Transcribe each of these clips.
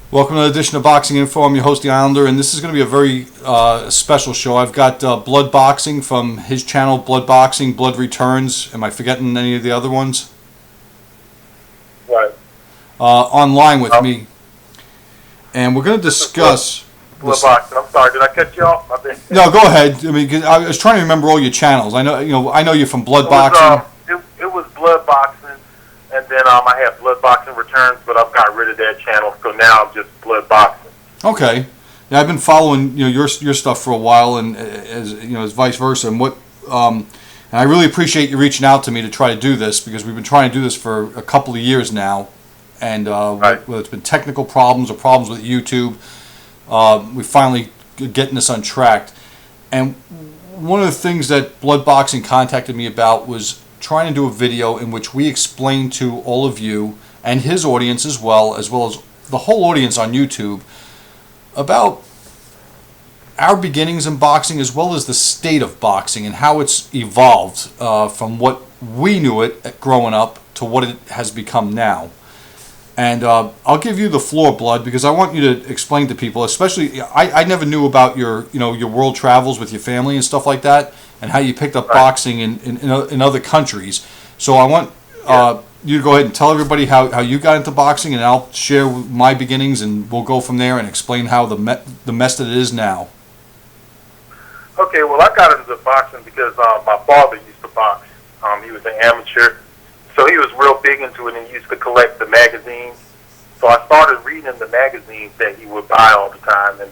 Welcome to another edition of Boxing Info. I'm your host, The Islander, and this is going to be a very special show. I've got BloodBoxing from his channel, BloodBoxing, Blood Returns. Am I forgetting any of the other ones? Right. Online with me. And we're going to discuss... BloodBoxing. I'm sorry, did I cut you off? No, go ahead. I mean, 'cause I was trying to remember all your channels. I know you're from BloodBoxing. It was BloodBoxing, and then I had BloodBoxing Returns, but I've got rid of that channel, so now I'm just BloodBoxing. Okay. Yeah, I've been following your stuff for a while, and as vice versa. And and I really appreciate you reaching out to me to try to do this, because we've been trying to do this for a couple of years now, and right. whether it's been technical problems or problems with YouTube, we finally getting this untracked. And one of the things that BloodBoxing contacted me about was trying to do a video in which we explain to all of you and his audience as well as the whole audience on YouTube about our beginnings in boxing, as well as the state of boxing and how it's evolved from what we knew it growing up to what it has become now. And I'll give you the floor, Blood, because I want you to explain to people, especially I never knew about your world travels with your family and stuff like that, and how you picked up boxing in other countries. So I want you to go ahead and tell everybody how you got into boxing, and I'll share my beginnings, and we'll go from there and explain how the mess that it is now. Okay, well, I got into boxing because my father used to box. He was an amateur. So he was real big into it, and he used to collect the magazines. So I started reading the magazines that he would buy all the time. And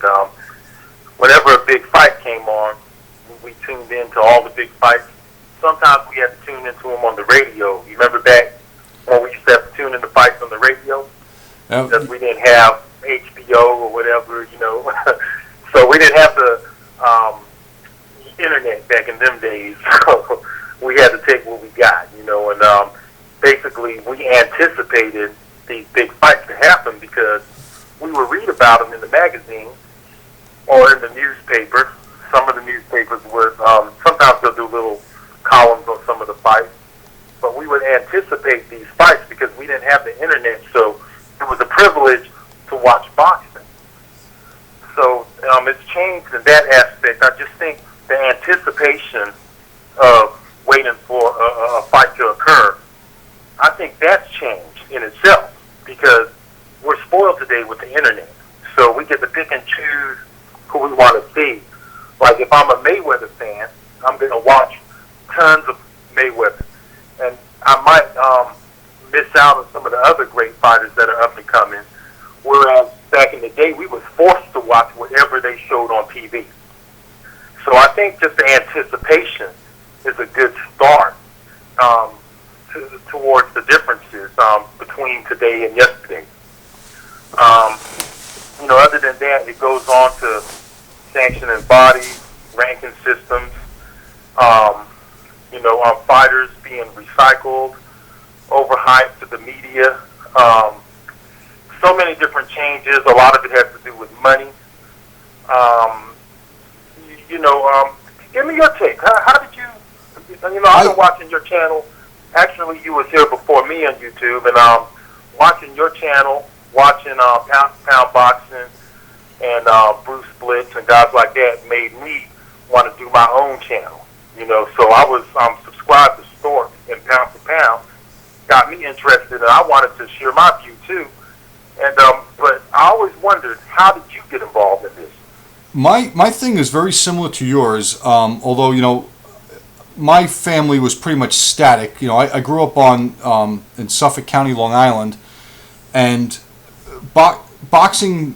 whenever a big fight came on, we tuned into all the big fights. Sometimes we had to tune into them on the radio. You remember back when we used to have to tune into fights on the radio? Because we didn't have HBO or whatever, So we didn't have the internet back in them days. So we had to take what we got, and basically, we anticipated these big fights to happen because we would read about them in the magazine or in the newspaper. Some of the newspapers would, sometimes they'll do little columns on some of the fights, but we would anticipate these fights because we didn't have the internet, so it was a privilege to watch boxing. So it's changed in that aspect. I just think the anticipation of waiting for a fight to occur, I think that's changed in itself because we're spoiled today with the internet. So we get to pick and choose who we want to see. Like if I'm a Mayweather fan, I'm going to watch tons of Mayweather. And I might miss out on some of the other great fighters that are up and coming. Whereas back in the day, we was forced to watch whatever they showed on TV. So I think just the anticipation is a good start towards the differences between today and yesterday. Other than that, it goes on to sanctioning bodies, ranking systems, fighters being recycled, overhyped to the media. So many different changes. A lot of it has to do with money. Give me your take. How did you? I've been watching your channel. Actually, you was here before me on YouTube, and watching your channel, watching Pound for Pound Boxing and Bruce Blitz and guys like that made me want to do my own channel. So I was subscribed to Stork and Pound for Pound, got me interested, and I wanted to share my view too. And but I always wondered, how did you get involved in this? My thing is very similar to yours, although my family was pretty much static. I grew up in Suffolk County, Long Island, and boxing,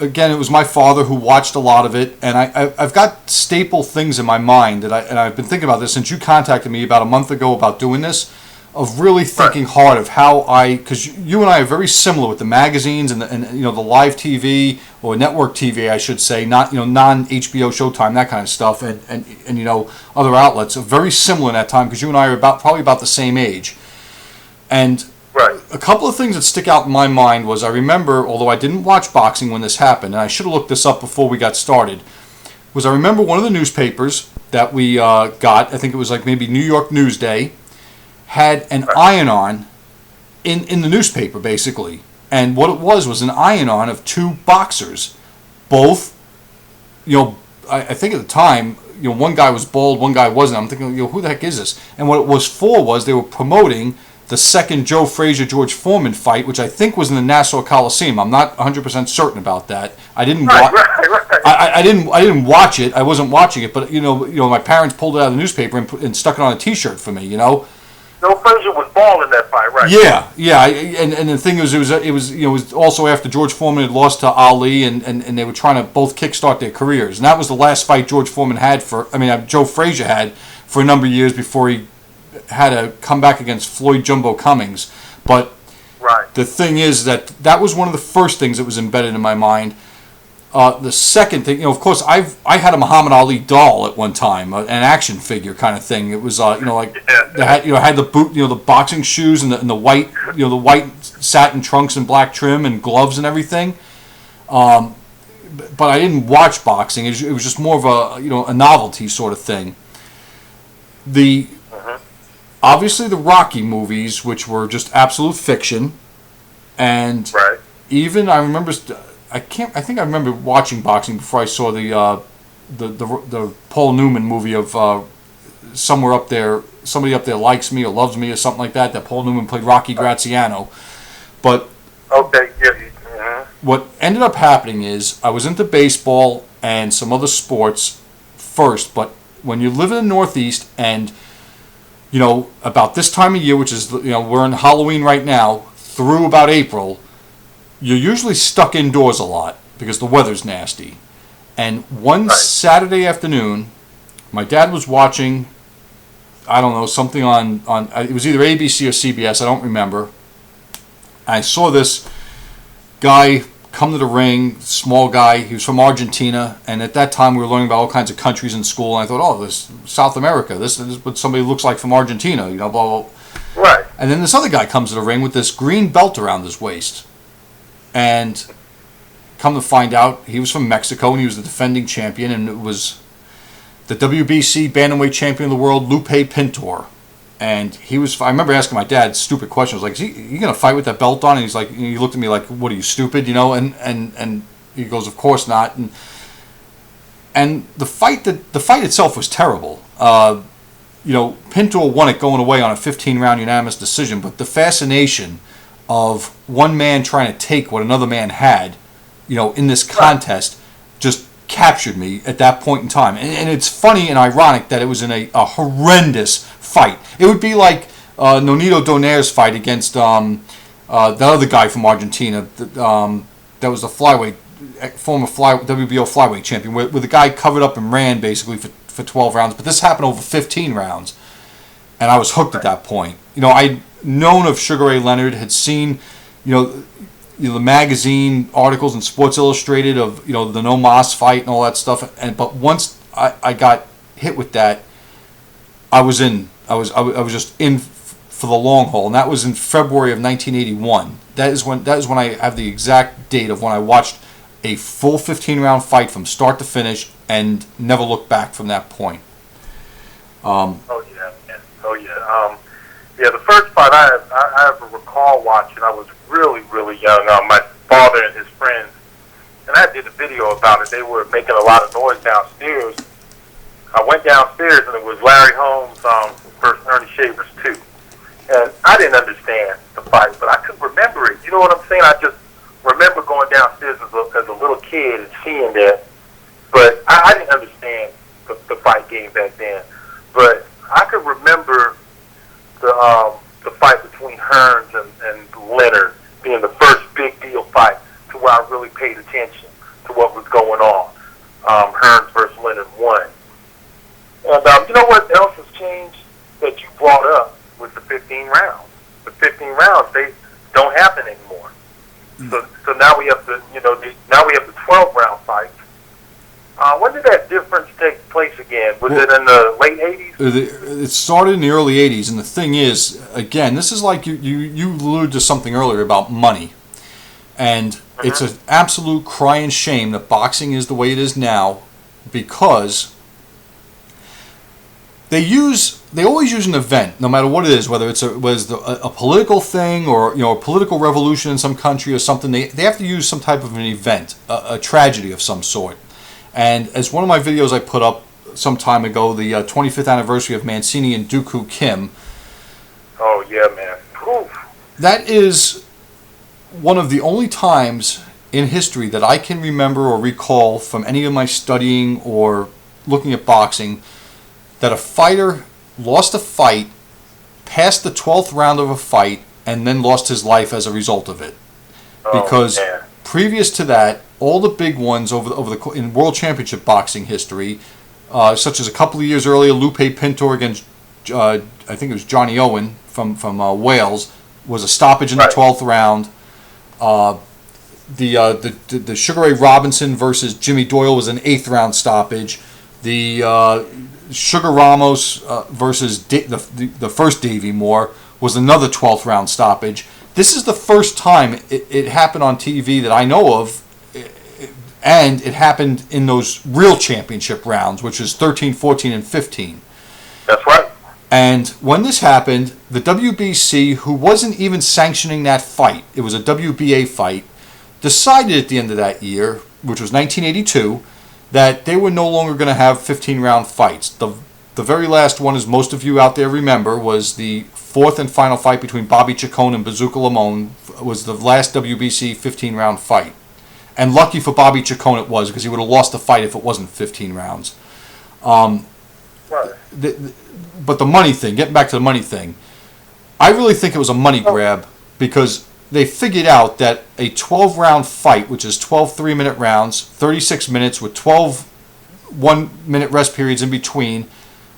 again, it was my father who watched a lot of it, and I've got staple things in my mind and I've been thinking about this since you contacted me about a month ago about doing this, of really thinking hard of how because you and I are very similar with the magazines and the live TV or network TV, I should say, not non HBO Showtime, that kind of stuff, and other outlets are very similar in that time because you and I are probably about the same age. And a couple of things that stick out in my mind was I remember, although I didn't watch boxing when this happened, and I should have looked this up before we got started, was I remember one of the newspapers that we got, I think it was like maybe New York Newsday, had an iron-on in the newspaper, basically. And what it was an iron-on of two boxers. Both, I think at the time, one guy was bald, one guy wasn't. I'm thinking, who the heck is this? And what it was for was they were promoting the second Joe Frazier-George Foreman fight, which I think was in the Nassau Coliseum. I'm not 100% certain about that. I didn't watch. Right. I didn't watch it. I wasn't watching it, but my parents pulled it out of the newspaper and stuck it on a T-shirt for me. Joe Frazier was bald in that fight, right? Yeah. And the thing was, it was also after George Foreman had lost to Ali, and they were trying to both kickstart their careers, and that was the last fight Joe Frazier had for a number of years before he had to come back against Floyd Jumbo Cummings. But the thing is that was one of the first things that was embedded in my mind. The second thing, of course, I had a Muhammad Ali doll at one time, an action figure kind of thing. It was, had the boot, the boxing shoes and the white, the white satin trunks and black trim and gloves and everything. But I didn't watch boxing. It was just more of a novelty sort of thing. Obviously the Rocky movies, which were just absolute fiction, and even I remember. I think I remember watching boxing before I saw the Paul Newman movie of somewhere up there. Somebody up there likes me or loves me or something like that. That Paul Newman played Rocky Graziano. But what ended up happening is I was into baseball and some other sports first. But when you live in the Northeast and about this time of year, which is we're in Halloween right now, through about April, you're usually stuck indoors a lot because the weather's nasty. And one Saturday afternoon, my dad was watching, I don't know, something on it was either ABC or CBS, I don't remember. I saw this guy come to the ring, small guy, he was from Argentina, and at that time we were learning about all kinds of countries in school, and I thought, this South America, this is what somebody looks like from Argentina, blah, blah, blah. Right. And then this other guy comes to the ring with this green belt around his waist. And come to find out, he was from Mexico, and he was the defending champion, and it was the WBC Bantamweight Champion of the World, Lupe Pintor. And I remember asking my dad stupid questions, like, is he going to fight with that belt on? And he's like, he looked at me like, what are you, stupid, and he goes, of course not. And the fight itself was terrible. Pintor won it going away on a 15-round unanimous decision, but the fascination of one man trying to take what another man had, in this contest, just captured me at that point in time. And it's funny and ironic that it was in a horrendous fight. It would be like Nonito Donaire's fight against that other guy from Argentina that was the former WBO flyweight champion, where the guy covered up and ran basically for 12 rounds. But this happened over 15 rounds, and I was hooked at that point. I'd known of Sugar Ray Leonard, had seen, the magazine articles in Sports Illustrated of, the No Mas fight and all that stuff. But once I got hit with that, I was in. I was just in for the long haul, and that was in February of 1981. That is when I have the exact date of when I watched a full 15-round fight from start to finish and never looked back from that point. The first fight I ever recall watching, I was really, really young. My father and his friends, and I did a video about it. They were making a lot of noise downstairs. I went downstairs, and it was Larry Holmes versus Ernie Shavers 2. And I didn't understand the fight, but I could remember it. You know what I'm saying? I just remember going downstairs as a little kid and seeing that. But I didn't understand the fight game back then. But I could remember the fight between Hearns and Leonard being the first big deal fight to where I really paid attention to what was going on. Hearns versus Leonard won. And you know what else has changed that you brought up with the 15 rounds? The 15 rounds, they don't happen anymore. So now we have the 12-round fights. When did that difference take place again? Was it in the late 80s? It started in the early 80s, and the thing is, again, this is like you alluded to something earlier about money. And it's an absolute crying shame that boxing is the way it is now, because they always use an event, no matter what it is, whether it's a political thing or a political revolution in some country or something. They have to use some type of an event, a tragedy of some sort. And as one of my videos I put up some time ago, the 25th anniversary of Mancini and Dooku Kim. Oh yeah, man. Oof. That is one of the only times in history that I can remember or recall from any of my studying or looking at boxing that a fighter lost a fight, passed the 12th round of a fight, and then lost his life as a result of it. Because previous to that, all the big ones in World Championship boxing history, such as a couple of years earlier, Lupe Pintor against I think it was Johnny Owen from Wales, was a stoppage in the 12th round. The Sugar Ray Robinson versus Jimmy Doyle was an 8th round stoppage. The Sugar Ramos versus the first Davey Moore was another 12th round stoppage. This is the first time it happened on TV that I know of, and it happened in those real championship rounds, which is 13, 14, and 15. That's right. And when this happened, the WBC, who wasn't even sanctioning that fight, it was a WBA fight, decided at the end of that year, which was 1982, that they were no longer going to have 15-round fights. The very last one, as most of you out there remember, was the fourth and final fight between Bobby Chacon and Bazooka Lamone. Was the last WBC 15-round fight. And lucky for Bobby Chacon it was, because he would have lost the fight if it wasn't 15 rounds. Right. But the money thing, getting back to the money thing, I really think it was a money grab, because they figured out that a 12-round fight, which is 12 3-minute rounds, 36 minutes with 12 1-minute rest periods in between,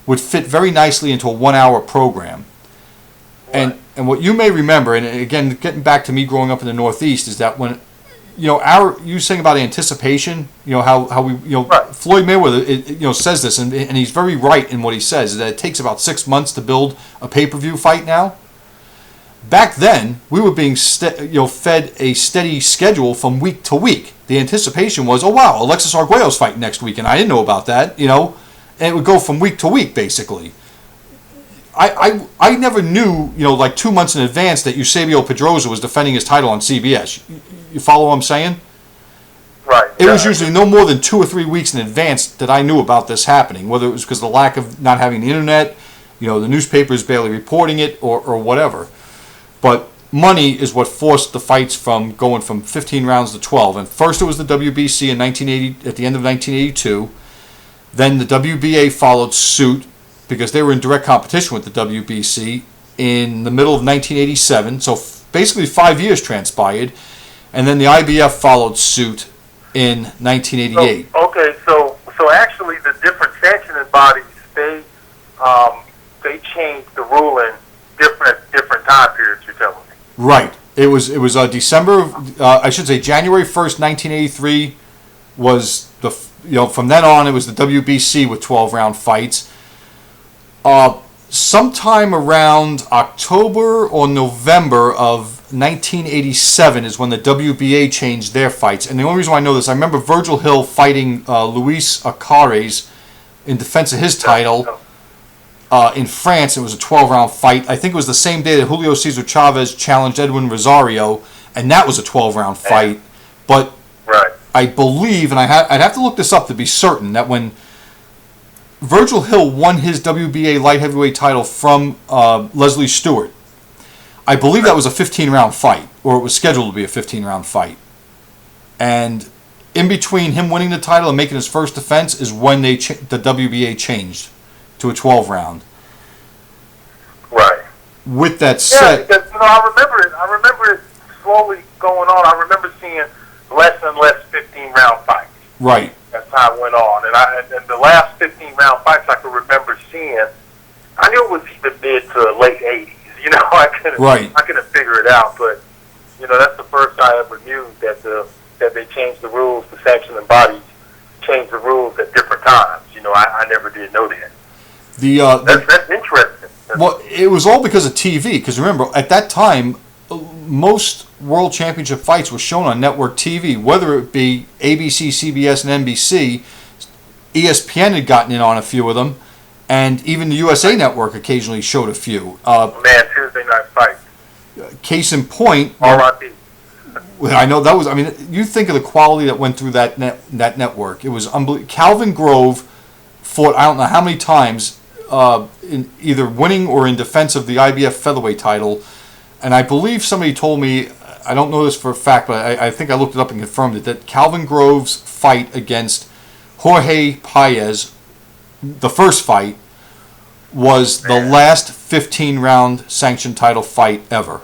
would fit very nicely into a 1-hour program. Right. And what you may remember, and again, getting back to me growing up in the Northeast, is that when, you saying about anticipation, how we, right. Floyd Mayweather, says this, and he's very right in what he says, is that it takes about 6 months to build a pay-per-view fight now. Back then, we were being fed a steady schedule from week to week. The anticipation was, oh wow, Alexis Arguello's fighting next week, and I didn't know about that, and it would go from week to week, basically. I never knew, like 2 months in advance that Eusebio Pedrosa was defending his title on CBS. You follow what I'm saying? Right. It was usually no more than 2 or 3 weeks in advance that I knew about this happening, whether it was because of the lack of not having the internet, the newspapers barely reporting it, or whatever. But money is what forced the fights from going from 15 rounds to 12. And first it was the WBC in 1980, at the end of 1982. Then the WBA followed suit, because they were in direct competition with the WBC in the middle of 1987. So basically 5 years transpired. And then the IBF followed suit in 1988. So actually the different sanctioning bodies, they changed the ruling different time periods, you're telling me. Right. It was January 1st, 1983 was from then on it was the WBC with 12-round fights. Sometime around October or November of 1987 is when the WBA changed their fights. And the only reason why I know this, I remember Virgil Hill fighting Luis Acares in defense of his title in France. It was a 12-round fight. I think it was the same day that Julio Cesar Chavez challenged Edwin Rosario, and that was a 12-round fight. But right. I believe, and I'd have to look this up to be certain, that when Virgil Hill won his WBA light heavyweight title from Leslie Stewart, I believe that was a 15-round fight, or it was scheduled to be a 15-round fight. And in between him winning the title and making his first defense is when the WBA changed to a 12-round. Right. With that said, because I remember it slowly going on. I remember seeing less and less 15-round fights. Right. As time went on, and the last 15-round fights I could remember seeing, I knew it was either mid to late 80s. I couldn't figure it out, but that's the first I ever knew that they changed the rules. The sanctioning bodies changed the rules at different times. I never did know that. That's interesting. Well, it was all because of TV. Because remember, at that time, most World Championship fights were shown on network TV, whether it be ABC, CBS, and NBC. ESPN had gotten in on a few of them, and even the USA Network occasionally showed a few. Man, Tuesday Night Fight. Case in point, R.I.P. I know that was. I mean, you think of the quality that went through that network. It was unbelievable. Calvin Grove fought I don't know how many times, in either winning or in defense of the IBF featherweight title, and I believe somebody told me. I don't know this for a fact, but I think I looked it up and confirmed it, that Calvin Grove's fight against Jorge Paez, the first fight, was the last 15-round sanctioned title fight ever.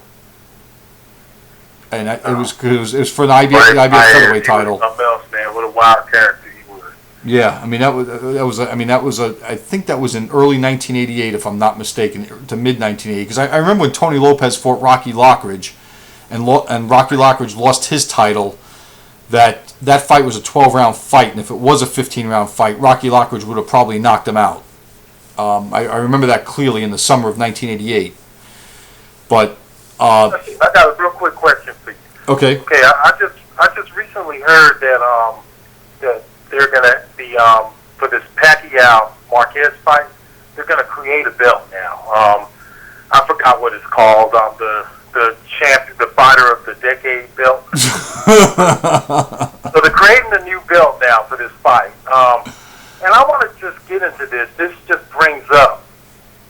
And it was for an IBF featherweight title. Something else, man. What a wild character he was. Yeah, I mean I think that was in early 1988, if I'm not mistaken, to mid 1980. Because I remember when Tony Lopez fought Rocky Lockridge, and Rocky Lockridge lost his title. That fight was a 12-round fight, and if it was a 15-round fight, Rocky Lockridge would have probably knocked him out. I remember that clearly in the summer of 1988. But I got a real quick question for you. Okay. Okay, I just recently heard that that they're gonna be for this Pacquiao Marquez fight, they're gonna create a belt now. I forgot what it's called. The champion, the fighter of the decade belt. So they're creating a new belt now for this fight. And I want to just get into this. This just brings up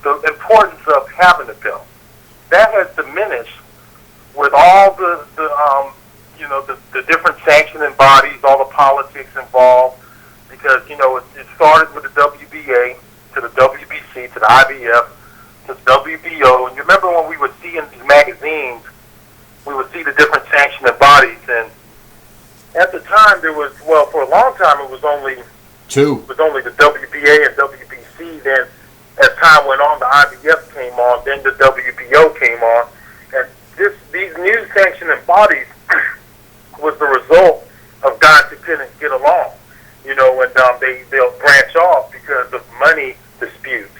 the importance of having a belt. That has diminished with all the different sanctioning bodies, all the politics involved, because, it started with the WBA to the WBC to the IBF to the WBO. And you remember when we would see in these magazines, we would see the different sanctioning bodies. And at the time, there was, for a long time, it was only two. It was only the WBA and WBC. Then, as time went on, the IBF came on. Then the WBO came on. And these new sanctioning bodies was the result of guys who couldn't get along. And they'll branch off because of money disputes.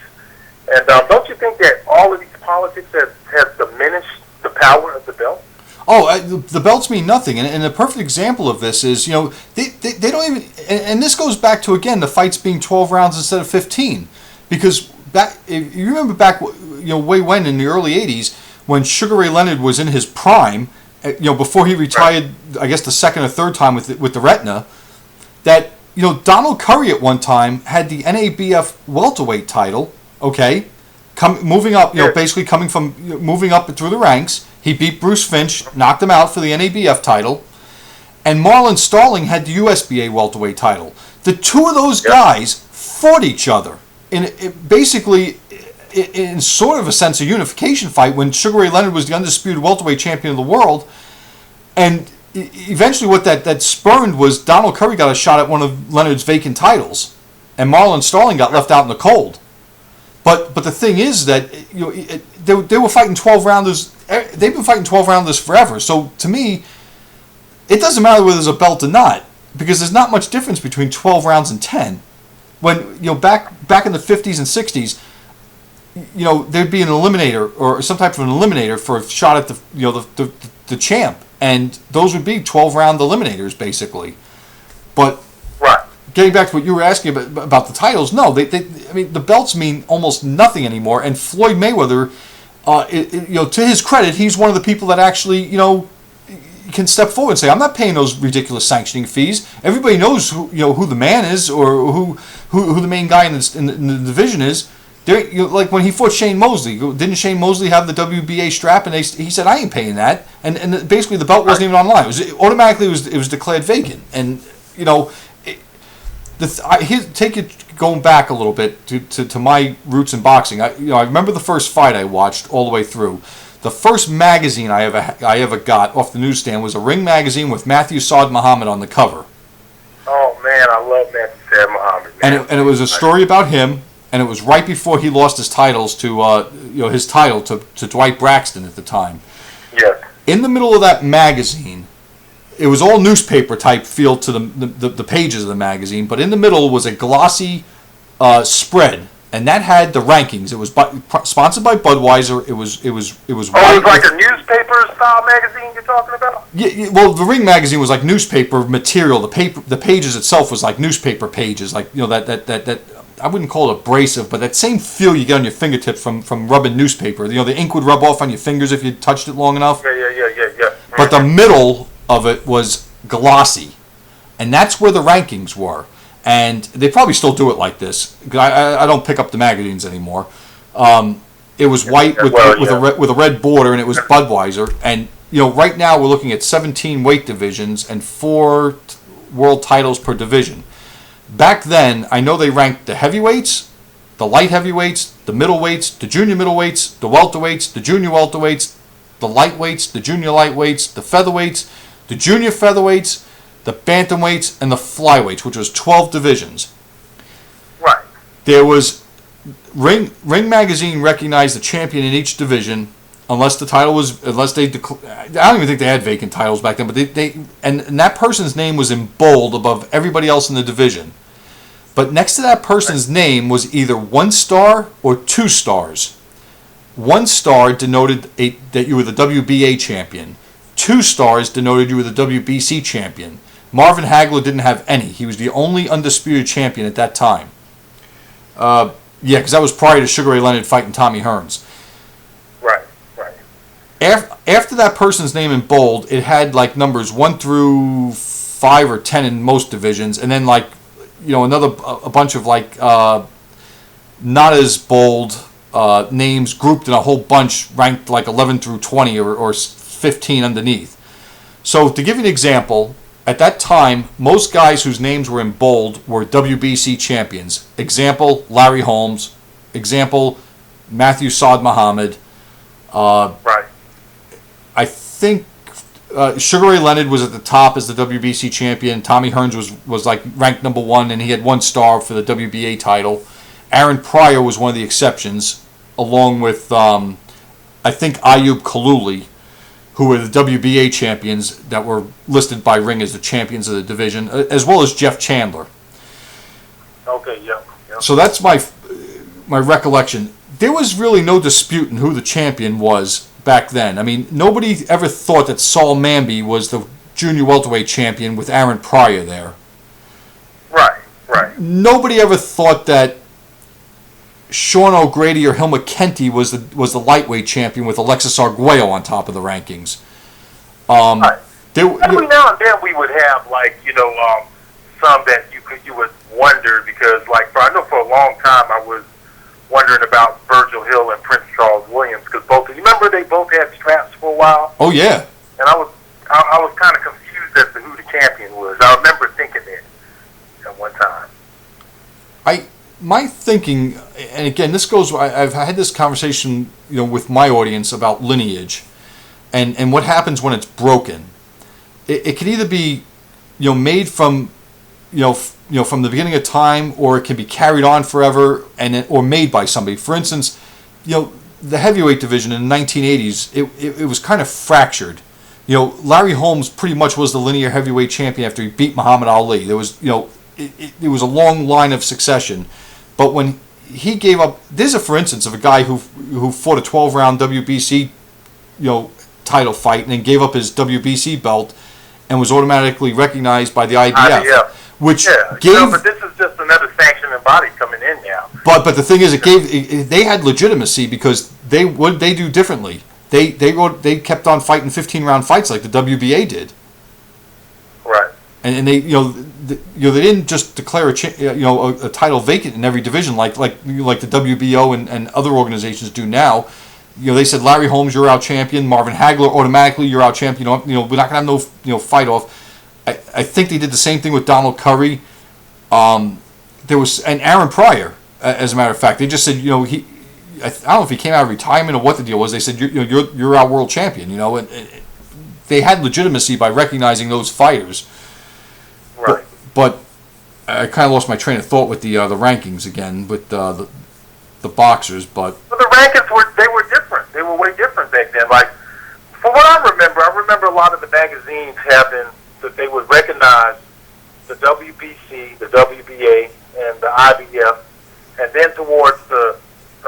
And don't you think that all of these politics has diminished the power of the belt? Oh, the belts mean nothing, and a perfect example of this is, they don't even, and this goes back to, again, the fights being 12 rounds instead of 15, because if you remember back, way when in the early 80s, when Sugar Ray Leonard was in his prime, before he retired, I guess the second or third time with the retina, that, Donald Curry at one time had the NABF welterweight title, okay, moving up, basically moving up through the ranks. He beat Bruce Finch, knocked him out for the NABF title, and Marlon Starling had the USBA welterweight title. The two of those guys fought each other basically in sort of a sense a unification fight when Sugar Ray Leonard was the undisputed welterweight champion of the world, and eventually what that spurned was Donald Curry got a shot at one of Leonard's vacant titles, and Marlon Starling got left out in the cold. But the thing is that they were fighting 12 rounders. They've been fighting 12 rounders forever. So to me, it doesn't matter whether there's a belt or not, because there's not much difference between 12 rounds and 10. When back in the 50s and 60s, there'd be an eliminator or some type of an eliminator for a shot at the champ, and those would be 12 round eliminators basically. But getting back to what you were asking about the titles, no, the belts mean almost nothing anymore. And Floyd Mayweather, to his credit, he's one of the people that actually, can step forward and say, I'm not paying those ridiculous sanctioning fees. Everybody knows who the man is, or who the main guy in the division is. Like when he fought Shane Mosley, didn't Shane Mosley have the WBA strap? And he said, I ain't paying that. And basically the belt wasn't even online. It was declared vacant. And going back a little bit to my roots in boxing. I remember the first fight I watched all the way through. The first magazine I ever got off the newsstand was a Ring magazine with Matthew Saad Muhammad on the cover. Oh man, I love Matthew Saad Muhammad. And it was a story about him, and it was right before he lost his titles to Dwight Braxton at the time. Yes. In the middle of that magazine, it was all newspaper type feel to the pages of the magazine, but in the middle was a glossy spread, and that had the rankings. It was sponsored by Budweiser. It was. Oh, it was like a newspaper style magazine you're talking about? Yeah. Well, the Ring magazine was like newspaper material. The pages itself was like newspaper pages, like that I wouldn't call it abrasive, but that same feel you get on your fingertips from rubbing newspaper. You know, the ink would rub off on your fingers if you touched it long enough. Yeah. But the middle of it was glossy, and that's where the rankings were. And they probably still do it like this. I don't pick up the magazines anymore. It was white with a red border, and it was Budweiser. And you know, right now we're looking at 17 weight divisions and 4 world titles per division. Back then, I know they ranked the heavyweights, the light heavyweights, the middleweights, the junior middleweights, the welterweights, the junior welterweights, the lightweights, the junior lightweights, the featherweights, the junior featherweights, the bantamweights, and the flyweights, which was 12 divisions. Right. There was Ring Magazine recognized the champion in each division, unless the title was, I don't even think they had vacant titles back then, but and that person's name was in bold above everybody else in the division. But next to that person's name was either 1 star or 2 stars. 1 star denoted that you were the WBA champion. 2 stars denoted you were the WBC champion. Marvin Hagler didn't have any. He was the only undisputed champion at that time. Because that was prior to Sugar Ray Leonard fighting Tommy Hearns. Right. After that person's name in bold, it had like numbers 1 through 5 or 10 in most divisions, and then like, you know, a bunch of like not as bold names grouped in a whole bunch, ranked like 11 through 20 or 15 underneath. So to give you an example, at that time, most guys whose names were in bold were WBC champions. Example, Larry Holmes. Example, Matthew Saad Muhammad. Right. I think Sugar Ray Leonard was at the top as the WBC champion. Tommy Hearns was like ranked number 1, and he had 1 star for the WBA title. Aaron Pryor was one of the exceptions, along with I think Ayub Kaluli, who were the WBA champions that were listed by Ring as the champions of the division, as well as Jeff Chandler. Okay, yeah. So that's my recollection. There was really no dispute in who the champion was back then. I mean, nobody ever thought that Saul Manby was the junior welterweight champion with Aaron Pryor there. Right. Nobody ever thought that Sean O'Grady or Hilma Kenty was the lightweight champion with Alexis Arguello on top of the rankings. Right. Every now and then we would have some that you would wonder, because I know for a long time I was wondering about Virgil Hill and Prince Charles Williams, because you remember they both had straps for a while. Oh yeah. And I was kind of confused as to who the champion was. I remember thinking that at one time. My thinking, and again, this goes. I've had this conversation, with my audience about lineage, and what happens when it's broken. It can either be, made from, from the beginning of time, or it can be carried on forever, or made by somebody. For instance, the heavyweight division in the 1980s, it was kind of fractured. Larry Holmes pretty much was the linear heavyweight champion after he beat Muhammad Ali. There was, it was a long line of succession. But when he gave up, there's for instance of a guy who fought a 12-round WBC, title fight, and then gave up his WBC belt, and was automatically recognized by the IBF. Which gave. But this is just another sanctioning body coming in now. But the thing is, they had legitimacy because they do differently. They kept on fighting 15-round fights like the WBA did. Right. And they they didn't just declare a title vacant in every division like the WBO and other organizations do now. They said, Larry Holmes, you're our champion. Marvin Hagler, automatically you're our champion. We're not gonna have no fight off. I think they did the same thing with Donald Curry. There was and Aaron Pryor, as a matter of fact. They just said, I don't know if he came out of retirement or what the deal was. They said, you're our world champion. And they had legitimacy by recognizing those fighters. Right. But I kind of lost my train of thought with the rankings again with the boxers. But the rankings were different. They were way different back then. Like, for what I remember a lot of the magazines having that they would recognize the WBC, the WBA, and the IBF, and then towards the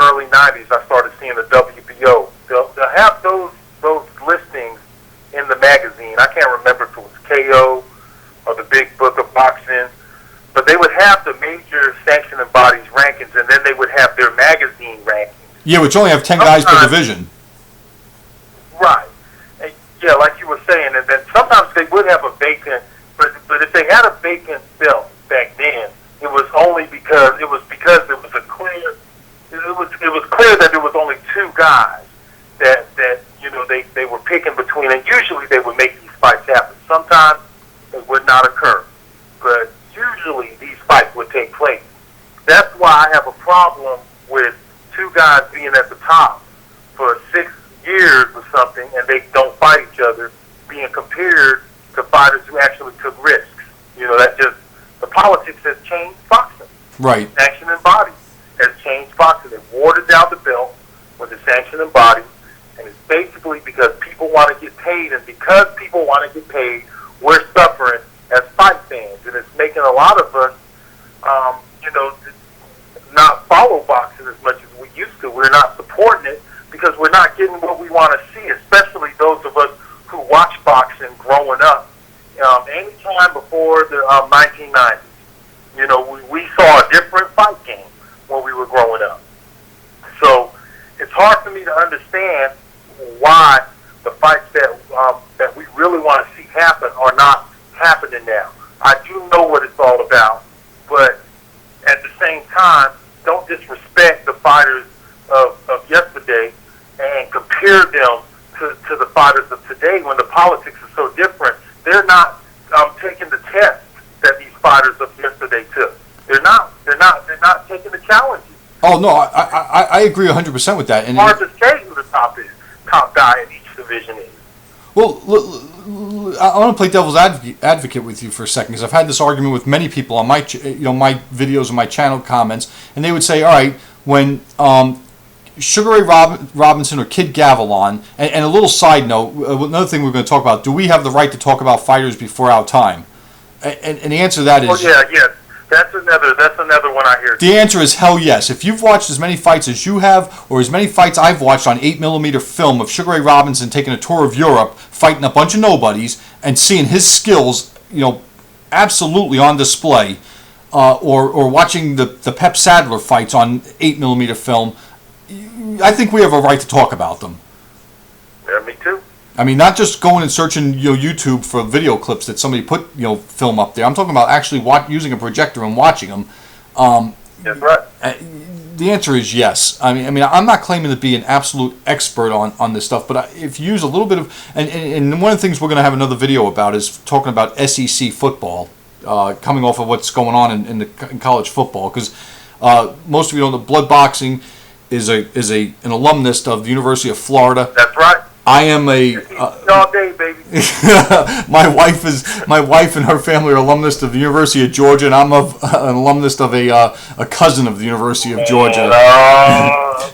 early 90s, I started seeing the WBO. They'll have those listings in the magazine. I can't remember if it was KO or the Big Book of Boxing, But they would have the major sanctioning bodies rankings, and then they would have their magazine rankings. Yeah, which only have 10 guys per division. Right. And, yeah, like you were saying, and then sometimes they would have a vacant, but if they had a vacant belt back then, it was only because it was a clear. It was clear that there was only two guys that they were picking between, and usually they would make these fights happen. Sometimes it would not occur, but usually these fights would take place. That's why I have a problem with two guys being at the top for 6 years or something, and they don't fight each other, being compared to fighters who actually took risks. That just, the politics has changed boxing. Right. Sanctioning body has changed boxing. They've watered down the belt with the sanctioning body, and it's basically because people want to get paid, and because people want to get paid, we're suffering as fight fans, and it's making a lot of us, not follow boxing as much as we used to. We're not supporting it because we're not getting what we want to see, especially those of us who watch boxing growing up. Any time before the 1990s, we saw a different fight game when we were growing up. So it's hard for me to understand why the fights that we really want to see happen are not happening now. I do know what it's all about, but at the same time, don't disrespect the fighters of yesterday and compare them to the fighters of today when the politics is so different. They're not taking the test that these fighters of yesterday took. They're not taking the challenges. Oh no, I agree 100% with that. And it's hard to say who the top guy in each division is. Well, I want to play devil's advocate with you for a second, because I've had this argument with many people on my my videos and my channel comments, and they would say, all right, when Sugar Ray Robinson or Kid Gavilan, and a little side note, another thing we're going to talk about, do we have the right to talk about fighters before our time? And the answer to that is... Oh, yeah. That's another one I hear. The answer is hell yes. If you've watched as many fights as you have, or as many fights I've watched on 8mm film of Sugar Ray Robinson taking a tour of Europe, fighting a bunch of nobodies, and seeing his skills, absolutely on display, or watching the Pep Sadler fights on 8mm film, I think we have a right to talk about them. Yeah, me too. I mean, not just going and searching YouTube for video clips that somebody put film up there. I'm talking about actually using a projector and watching them. That's right. The answer is yes. I mean, I'm not claiming to be an absolute expert on this stuff, but if you use a little bit of, and one of the things we're going to have another video about is talking about SEC football, coming off of what's going on in college football, because most of you know the BloodBoxing is an alumnus of the University of Florida. That's right. I am all day, baby. my wife and her family are alumnus of the University of Georgia, and I'm an alumnus of a cousin of the University of Georgia.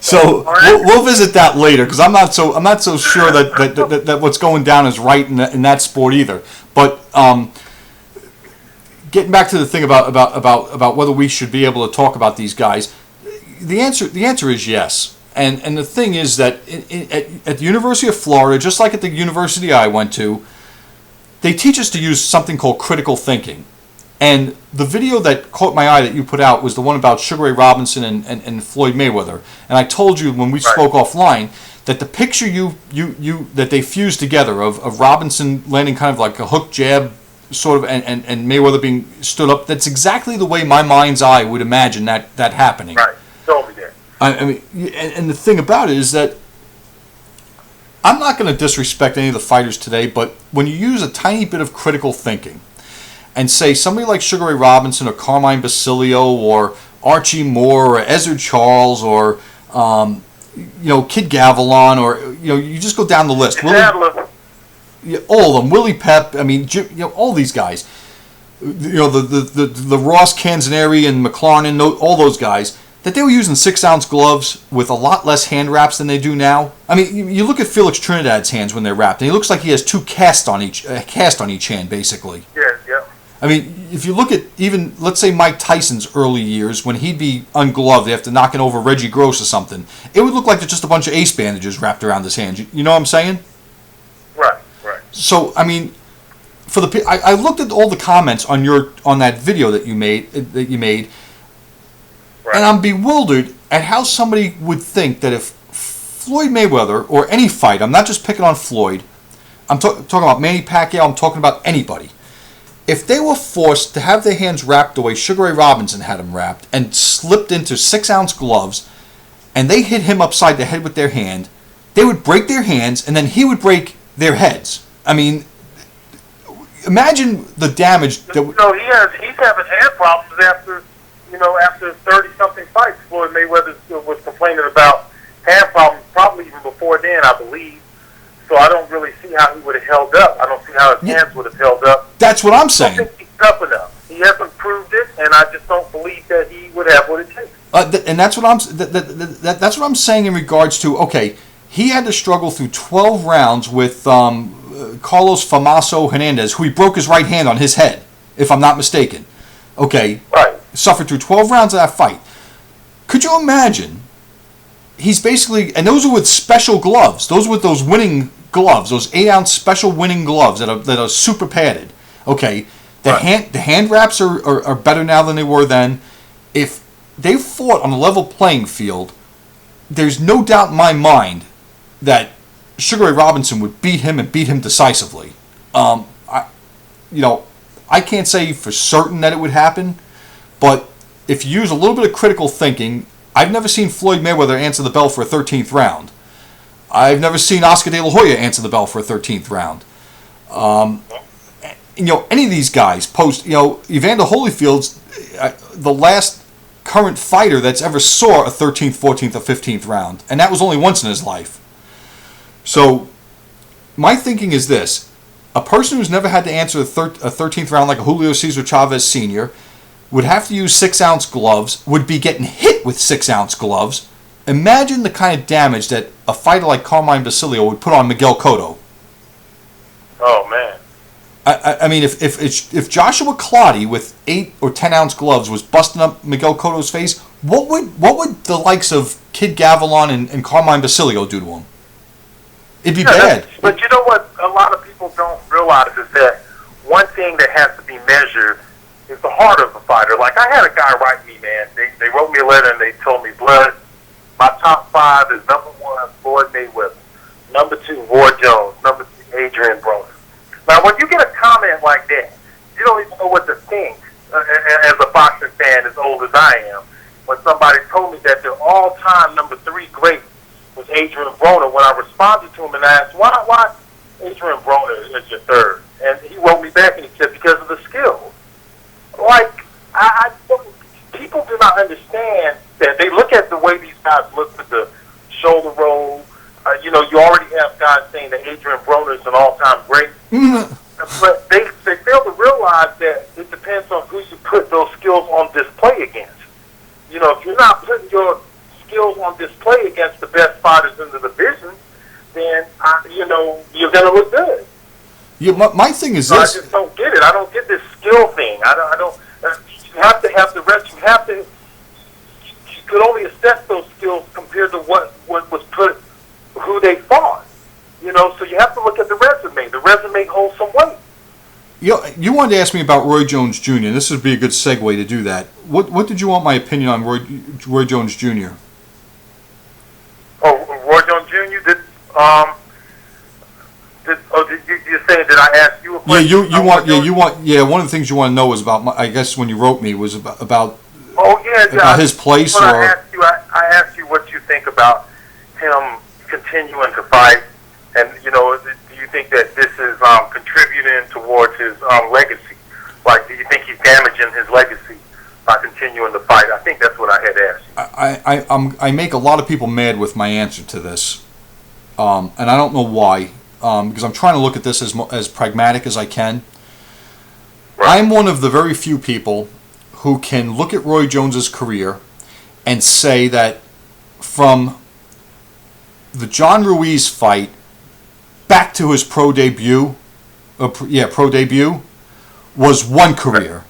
So we'll visit that later, because I'm not so sure that what's going down is right in that sport either. But getting back to the thing about whether we should be able to talk about these guys, the answer is yes. And the thing is that at the University of Florida, just like at the university I went to, they teach us to use something called critical thinking. And the video that caught my eye that you put out was the one about Sugar Ray Robinson and Floyd Mayweather. And I told you when we spoke offline that the picture that they fused together of Robinson landing kind of like a hook jab sort of and Mayweather being stood up, that's exactly the way my mind's eye would imagine that happening. Right. Told me that. I mean, and the thing about it is that I'm not going to disrespect any of the fighters today, but when you use a tiny bit of critical thinking and say somebody like Sugar Ray Robinson or Carmine Basilio or Archie Moore or Ezzard Charles or Kid Gavilan, or you just go down the list. All of them, Willie Pep. I mean, all these guys. The Ross Canzaneri and McLaren, all those guys. That they were using 6-ounce gloves with a lot less hand wraps than they do now. I mean, you look at Felix Trinidad's hands when they're wrapped, and he looks like he has two casts on each hand, basically. Yeah. I mean, if you look at even, let's say, Mike Tyson's early years, when he'd be ungloved after knocking over Reggie Gross or something, it would look like just a bunch of ace bandages wrapped around his hands. You know what I'm saying? Right. So, I mean, for the I looked at all the comments on that video that you made Right. and I'm bewildered at how somebody would think that if Floyd Mayweather or any fight, I'm not just picking on Floyd, I'm talking about Manny Pacquiao, I'm talking about anybody. If they were forced to have their hands wrapped the way Sugar Ray Robinson had them wrapped and slipped into 6-ounce gloves, and they hit him upside the head with their hand, they would break their hands, and then he would break their heads. I mean, imagine the damage that. He's having hand problems after 30-something fights. Floyd Mayweather was complaining about hand problems probably even before then, I believe. So I don't really see how he would have held up. I don't see how his hands would have held up. That's what I'm saying. I don't think he's tough enough. He hasn't proved it, and I just don't believe that he would have what it takes. And that's what that's what I'm saying in regards to, okay, he had to struggle through 12 rounds with Carlos Famaso Hernandez, who he broke his right hand on his head, if I'm not mistaken. Okay, right. Suffered through 12 rounds of that fight. Could you imagine? He's basically, and those are with special gloves. Those with those winning gloves, those 8-ounce special winning gloves that are super padded. Okay, the hand wraps are better now than they were then. If they fought on a level playing field, there's no doubt in my mind that Sugar Ray Robinson would beat him and beat him decisively. I can't say for certain that it would happen, but if you use a little bit of critical thinking, I've never seen Floyd Mayweather answer the bell for a 13th round. I've never seen Oscar De La Hoya answer the bell for a 13th round. Any of these guys Evander Holyfield's the last current fighter that's ever saw a 13th, 14th, or 15th round, and that was only once in his life. So my thinking is this: a person who's never had to answer a 13th round like a Julio Cesar Chavez Sr. would have to use 6-ounce gloves, would be getting hit with 6-ounce gloves. Imagine the kind of damage that a fighter like Carmine Basilio would put on Miguel Cotto. Oh, man. I mean, if Joshua Clottey with 8 or 10-ounce gloves was busting up Miguel Cotto's face, what would the likes of Kid Gavilan and Carmine Basilio do to him? It'd be bad. But you know what a lot of people don't realize is that one thing that has to be measured is the heart of a fighter. Like, I had a guy write me, man. They wrote me a letter and they told me, Blood, my top 5 is number 1, Floyd Mayweather. Number 2, Roy Jones. Number 3, Adrian Broner. Now, when you get a comment like that, you don't even know what to think as a boxing fan as old as I am. When somebody told me that their all-time number 3 great was Adrian Broner, when I responded to him and asked, why Adrian Broner is your 3rd? And he wrote me back and he said, because of the skills. Like, people do not understand that. They look at the way these guys look with the shoulder roll. You already have guys saying that Adrian Broner is an all-time great. But they fail to realize that it depends on who you put those skills on display against. If you're not putting your skills on display against the best fighters in the division, then, you're going to look good. Yeah, my thing is this. I just don't get it. I don't get this skill thing. I don't. You have to have the rest. You have to. You could only assess those skills compared to what was put, who they fought. So you have to look at the resume. The resume holds some weight. You wanted to ask me about Roy Jones Jr. This would be a good segue to do that. What did you want my opinion on Roy Jones Jr.? Oh, Roy Jones Jr. You're saying, did I ask you a question? One of the things you want to know was about, I guess when you wrote me, was about about his place. I asked you what you think about him continuing to fight, and do you think that this is contributing towards his legacy? Like, do you think he's damaging his legacy by continuing to fight? I think that's what I had asked you. I make a lot of people mad with my answer to this, and I don't know why. Because I'm trying to look at this as pragmatic as I can. Right. I'm one of the very few people who can look at Roy Jones's career and say that from the John Ruiz fight back to his pro debut was one career.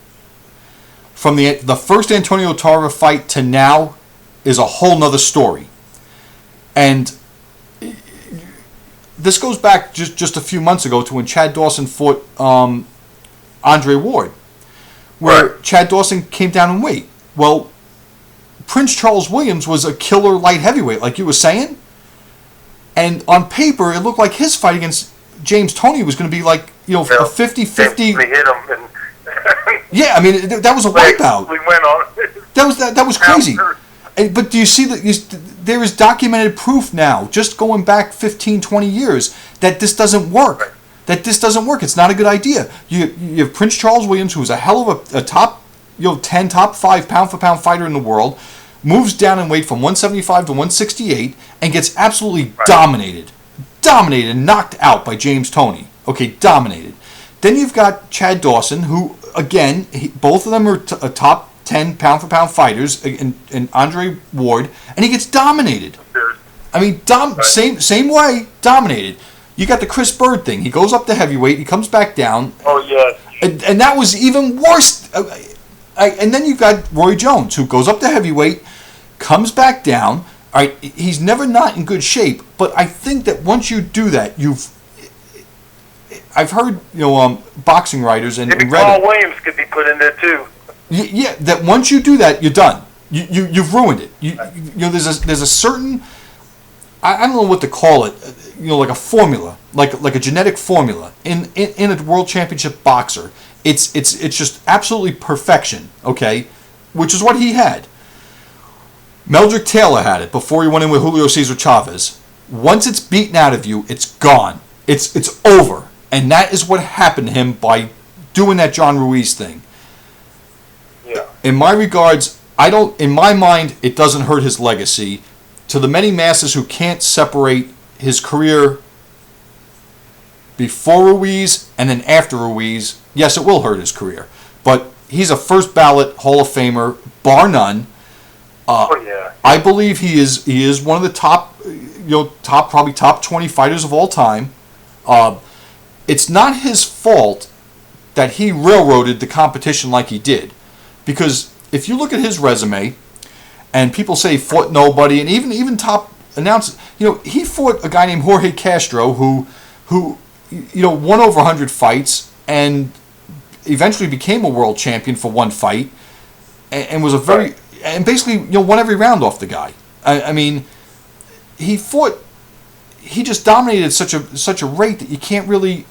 From the first Antonio Tarver fight to now is a whole nother story. And this goes back just a few months ago to when Chad Dawson fought Andre Ward, where Chad Dawson came down in weight. Well, Prince Charles Williams was a killer light heavyweight, like you were saying. And on paper, it looked like his fight against James Toney was going to be like, a 50-50. We hit him. And yeah, I mean, that was a wipeout. We went on. That was crazy. But do you see that there is documented proof now, just going back 15, 20 years, that this doesn't work. Right. That this doesn't work. It's not a good idea. You have Prince Charles Williams, who is a hell of a top 10, top 5 pound-for-pound fighter in the world, moves down in weight from 175 to 168 and gets absolutely dominated, knocked out by James Toney. Okay, dominated. Then you've got Chad Dawson, who, again, both of them are top 10 pound-for-pound fighters, and Andre Ward, and he gets dominated. I mean, same way, dominated. You got the Chris Bird thing. He goes up to heavyweight, he comes back down. Oh, yeah. And that was even worse. And then you've got Roy Jones, who goes up to heavyweight, comes back down. All right, he's never not in good shape, but I think that once you do that, I've heard boxing writers and maybe read Paul Williams could be put in there too. Yeah, that once you do that, you're done. You've ruined it. There's a certain, I don't know what to call it, like a formula, like a genetic formula in a world championship boxer. It's just absolutely perfection, okay? Which is what he had. Meldrick Taylor had it before he went in with Julio Cesar Chavez. Once it's beaten out of you, it's gone. It's over. And that is what happened to him by doing that John Ruiz thing. Yeah. In my regards, in my mind, it doesn't hurt his legacy. To the many masses who can't separate his career before Ruiz and then after Ruiz, yes, it will hurt his career. But he's a first ballot Hall of Famer, bar none. Yeah. I believe he is one of the probably top 20 fighters of all time. It's not his fault that he railroaded the competition like he did, because if you look at his resume, and people say he fought nobody, and even top announcers, he fought a guy named Jorge Castro who won over 100 fights and eventually became a world champion for one fight, and was a very and basically won every round off the guy. I mean, he just dominated at such a rate that you can't really,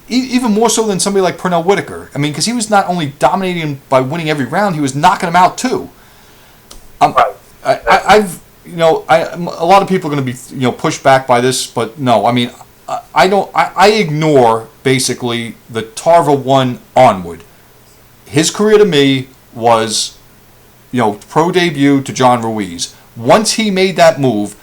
even more so than somebody like Pernell Whitaker. I mean, because he was not only dominating him by winning every round, he was knocking him out too. A lot of people are going to be pushed back by this, but no, I mean, I ignore basically the Tarver one onward. His career to me was, pro debut to John Ruiz. Once he made that move,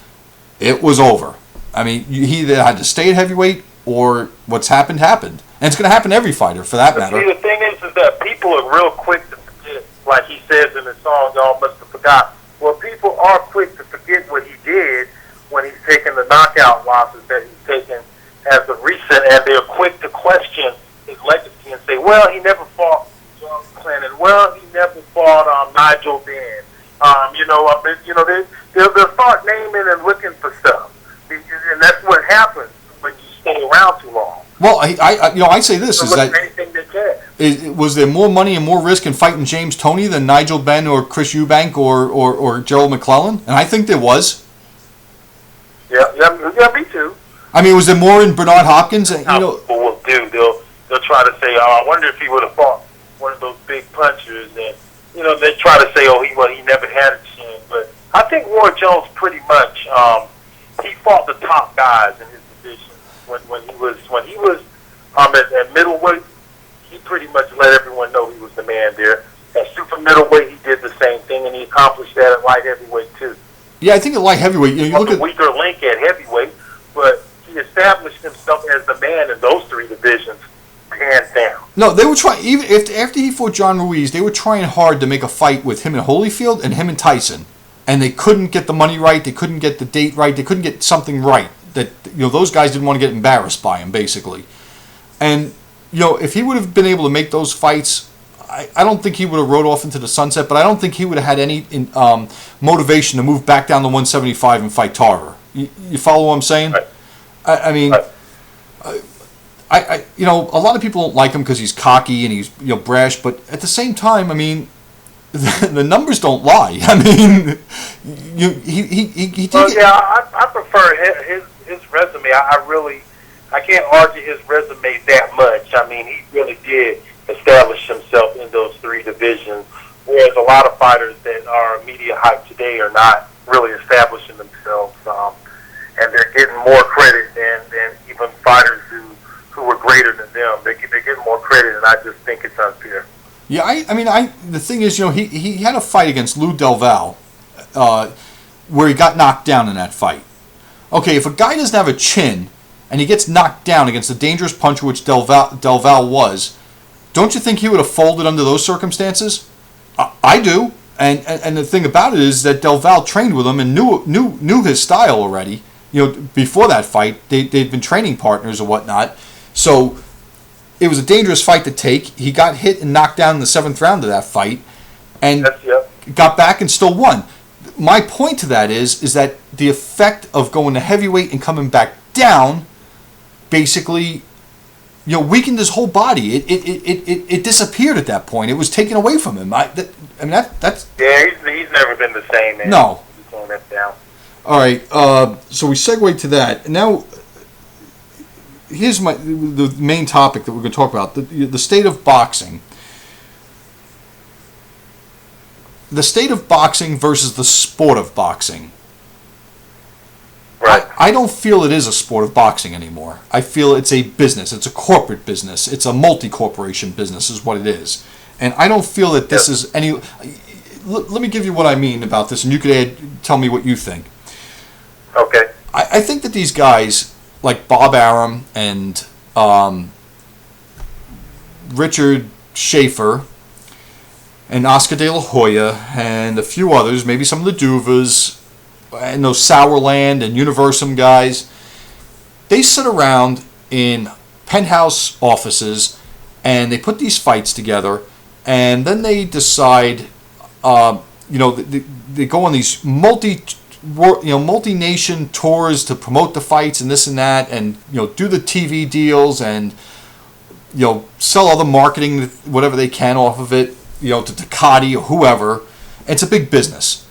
it was over. I mean, he either had to stay at heavyweight or what's happened. And it's going to happen to every fighter, for that matter. See, the thing is that people are real quick to forget, like he says in the song, y'all must have forgot. Well, people are quick to forget what he did when he's taking the knockout losses that he's taken as of recent, and they're quick to question his legacy and say, well, he never fought John Clinton. Well, he never fought Nigel Benn. They'll start naming and looking for stuff. And that's what happens when you stay around too long. Well, I say this is that anything they can. Was there more money and more risk in fighting James Toney than Nigel Benn or Chris Eubank or Gerald McClellan? And I think there was. Yeah, me too. I mean, was there more in Bernard Hopkins? People will do. They'll try to say, I wonder if he would have fought one of those big punchers, and they try to say, he never had a chance. But I think Roy Jones pretty much he fought the top guys in his division when he was at middleweight. He pretty much let everyone know he was the man there. At super middleweight, he did the same thing, and he accomplished that at light heavyweight too. Yeah, I think at light heavyweight, you look at weaker link at heavyweight, but he established himself as the man in those three divisions, hands down. No, they were trying, even after he fought John Ruiz, they were trying hard to make a fight with him and Holyfield and him and Tyson, and they couldn't get the money right, they couldn't get the date right, they couldn't get something right. That those guys didn't want to get embarrassed by him, basically. And if he would have been able to make those fights, I don't think he would have rode off into the sunset, but I don't think he would have had any motivation to move back down to 175 and fight Tarver. You follow what I'm saying? Right. I mean, you know, a lot of people don't like him because he's cocky and he's, you know, brash. But at the same time, I mean, the numbers don't lie. I mean, he did. Well, yeah, I prefer his resume. I can't argue his resume that much. I mean, he really did establish himself in those three divisions, whereas a lot of fighters that are media hype today are not really establishing themselves, and they're getting more credit than even fighters who were greater than them. They're getting more credit, and I just think it's unfair. Yeah, I mean, the thing is, you know, he had a fight against Lou Del Val, where he got knocked down in that fight. Okay, if a guy doesn't have a chin and he gets knocked down against a dangerous puncher, which Del Val was, don't you think he would have folded under those circumstances? I do, and the thing about it is that Del Val trained with him and knew his style already. You know, before that fight, they'd been training partners or whatnot, so it was a dangerous fight to take. He got hit and knocked down in the 7th round of that fight, and got back and still won. My point to that is that the effect of going to heavyweight and coming back down basically, you know, weakened his whole body. It disappeared at that point. It was taken away from him. That's yeah. He's never been the same, man. No. He's going that down. All right. So we segue to that now. Here's the main topic that we're going to talk about: the state of boxing. The state of boxing versus the sport of boxing. Right. I don't feel it is a sport of boxing anymore. I feel it's a business. It's a corporate business. It's a multi-corporation business is what it is. And I don't feel that this is any... Let me give you what I mean about this, and you could tell me what you think. Okay. I think that these guys, like Bob Arum and Richard Schaefer and Oscar De La Hoya and a few others, maybe some of the Duvas, and those Sauerland and Universum guys, they sit around in penthouse offices and they put these fights together, and then they decide, they go on these multi-nation tours to promote the fights and this and that, and do the TV deals and sell other marketing, whatever they can off of it, to Ducati or whoever. It's a big business.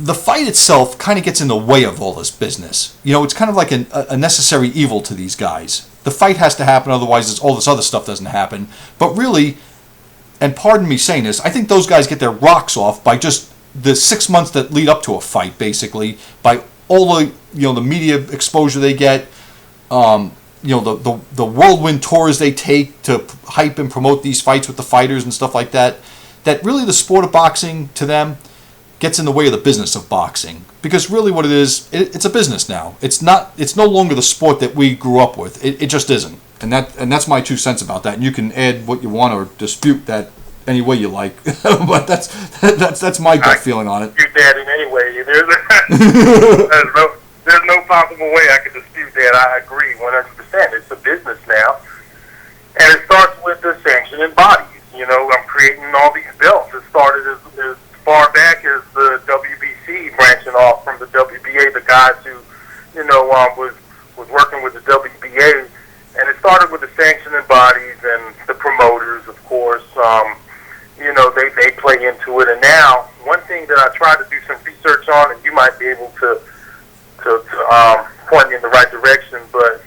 The fight itself kind of gets in the way of all this business. It's kind of like a necessary evil to these guys. The fight has to happen, otherwise all this other stuff doesn't happen. But really, and pardon me saying this, I think those guys get their rocks off by just the 6 months that lead up to a fight, basically, by all the the media exposure they get, the whirlwind tours they take to hype and promote these fights with the fighters and stuff like that. That really the sport of boxing to them gets in the way of the business of boxing, because really what it is, it's a business now. It's no longer the sport that we grew up with. It just isn't, and that's my 2 cents about that. And you can add what you want or dispute that any way you like, but that's my gut feeling on it. Dispute that in any way. There's no possible way I could dispute that. I agree 100%. It's a business now, and it starts with the sanctioning bodies. I'm creating all these belts. It started as far back as the WBC branching off from the WBA, the guys who, was working with the WBA, and it started with the sanctioning bodies and the promoters, of course. They play into it, and now one thing that I tried to do some research on, and you might be able to point me in the right direction, but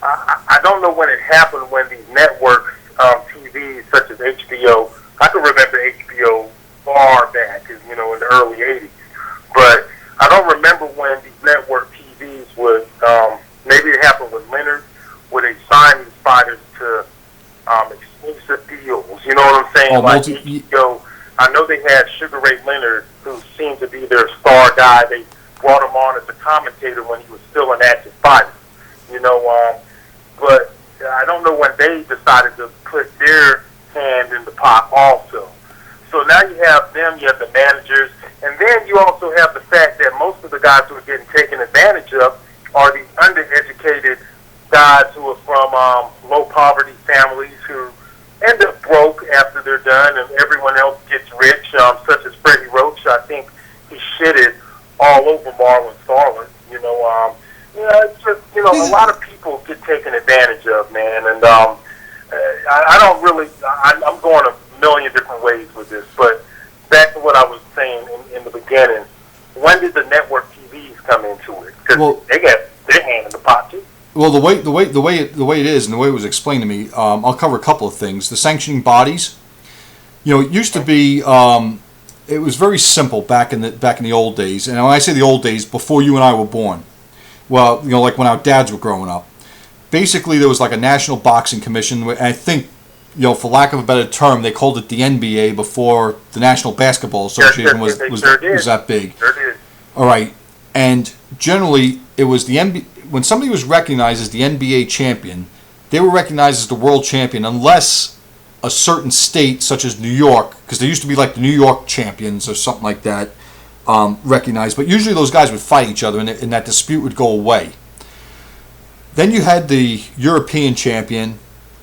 I don't know when it happened when these networks, TV such as HBO, I can remember HBO far back, in the early 80s. But I don't remember when these network TVs would, maybe it happened with Leonard, where they signed these fighters to exclusive deals. You know what I'm saying? HBO, I know they had Sugar Ray Leonard, who seemed to be their star guy. They brought him on as a commentator when he was still an active fighter. But I don't know when they decided to put their hand in the pot also. So now you have them, you have the managers, and then you also have the fact that most of the guys who are getting taken advantage of are these undereducated guys who are from low poverty families who end up broke after they're done, and everyone else gets rich, such as Freddie Roach. I think he shitted all over Marlon Starlin. Yeah, it's just, a lot of people get taken advantage of, man, and I don't really, I'm going a million different ways with this, but back to what I was saying in the beginning, when did the network TVs come into it? Because they got their hand in the pot too. Well, the way it is, and the way it was explained to me, I'll cover a couple of things. The sanctioning bodies, it used to be, it was very simple back in the old days, and when I say the old days, before you and I were born. Well, like when our dads were growing up. Basically, there was like a National Boxing Commission, and I think, for lack of a better term, they called it the NBA before the National Basketball Association was that big. Sure did. All right, and generally, it was the NBA. When somebody was recognized as the NBA champion, they were recognized as the world champion unless a certain state, such as New York, because there used to be like the New York champions or something like that, recognized. But usually those guys would fight each other, and that dispute would go away. Then you had the European champion,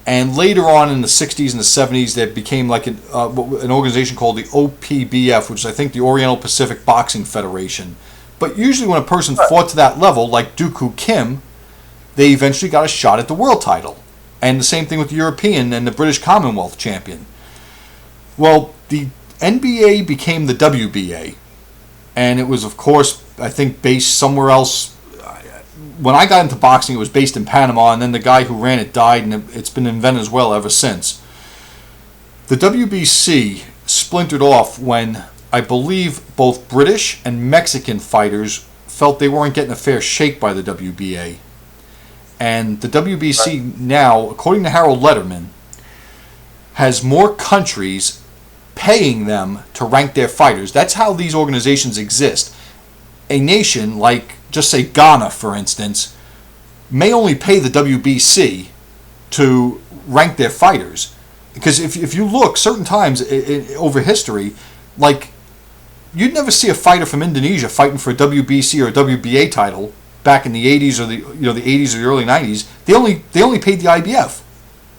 and later on in the 60s and the 70s, there became like an organization called the OPBF, which is, I think, the Oriental Pacific Boxing Federation. But usually when a person fought to that level, like Dooku Kim, they eventually got a shot at the world title. And the same thing with the European and the British Commonwealth champion. Well, the NBA became the WBA. And it was, of course, I think, based somewhere else. When I got into boxing, it was based in Panama, and then the guy who ran it died, and it's been in Venezuela ever since. The WBC splintered off when I believe both British and Mexican fighters felt they weren't getting a fair shake by the WBA. And the WBC now, according to Harold Letterman, has more countries paying them to rank their fighters. That's how these organizations exist. A nation like, just say Ghana, for instance, may only pay the WBC to rank their fighters. Because if you look, certain times over history, like, you'd never see a fighter from Indonesia fighting for a WBC or a WBA title back in the 80s or the 80s or the early 90s. They only paid the IBF.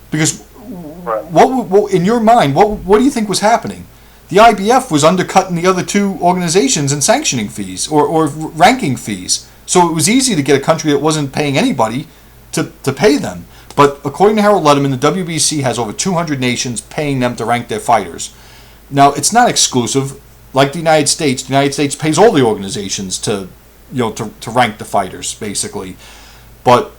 Because what in your mind, what do you think was happening? The IBF was undercutting the other two organizations in sanctioning fees or ranking fees. So it was easy to get a country that wasn't paying anybody to pay them. But according to Harold Letterman, the WBC has over 200 nations paying them to rank their fighters. Now, it's not exclusive. Like the United States pays all the organizations to rank the fighters, basically. But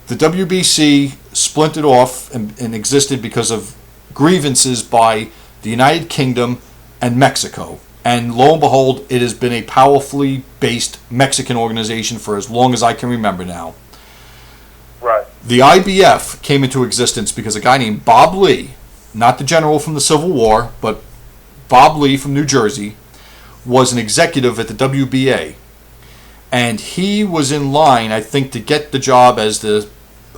the WBC splintered off and existed because of grievances by the United Kingdom and Mexico. And lo and behold, it has been a powerfully based Mexican organization for as long as I can remember now. Right. The IBF came into existence because a guy named Bob Lee, not the general from the Civil War, but Bob Lee from New Jersey, was an executive at the WBA. And he was in line, I think, to get the job as the,